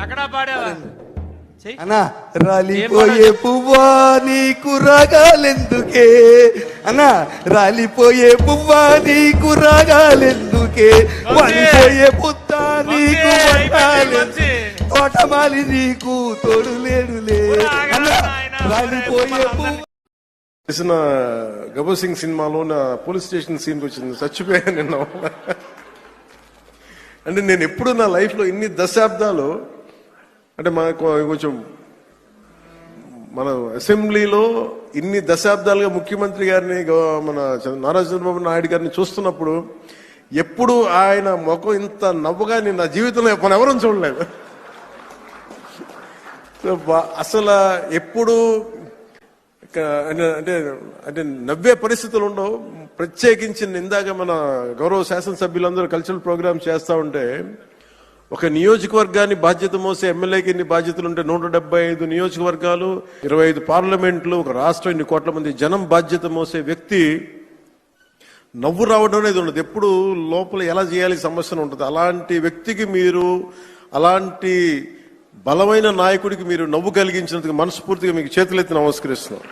అక్కడ పాడావా అన్నా రాలిపోయే పువ్వా నీకు రాగాలెందుకే అన్నా రాలిపోయే పువ్వా నీకు రాగాలెందుకే వాలిపోయే పుత్త నీకు తోటమాలి నీకు తోడు లేడులే రాలిపోయే పువ్వా. చేసిన గబ్బర్ సింగ్ సినిమాలో నా పోలీస్ స్టేషన్ సీన్ వచ్చింది, చచ్చిపోయాను నిన్న. అంటే నేను ఎప్పుడు నా లైఫ్లో ఇన్ని దశాబ్దాలు అంటే కొంచెం మన అసెంబ్లీలో ఇన్ని దశాబ్దాలుగా ముఖ్యమంత్రి గారిని మన నారా చంద్రబాబు నాయుడు గారిని చూస్తున్నప్పుడు ఎప్పుడు ఆయన ముఖం ఇంత నవ్వుగా నేను నా జీవితంలో మన ఎవరూ చూడలేదు. అసలు ఎప్పుడు అంటే అంటే నవ్వే పరిస్థితులు ఉండవు. ప్రత్యేకించి ఇందాక మన గౌరవ శాసనసభ్యులందరూ కల్చరల్ ప్రోగ్రామ్స్ చేస్తూ ఉంటే ఒక నియోజకవర్గాన్ని బాధ్యత మోసే ఎమ్మెల్యేకి ఎన్ని బాధ్యతలు ఉంటే 175 నియోజకవర్గాలు, 25 పార్లమెంట్లు, ఒక రాష్ట్రం, 2 కోట్ల మంది జనం బాధ్యత మోసే వ్యక్తి నవ్వు రావడం అనేది ఉండదు. ఎప్పుడు లోపల ఎలా చేయాలి సమస్యను ఉంటుంది. అలాంటి వ్యక్తికి మీరు, అలాంటి బలమైన నాయకుడికి మీరు నవ్వు కలిగించినందుకు మనస్ఫూర్తిగా మీకు చేతులెత్తి నమస్కరిస్తున్నాం.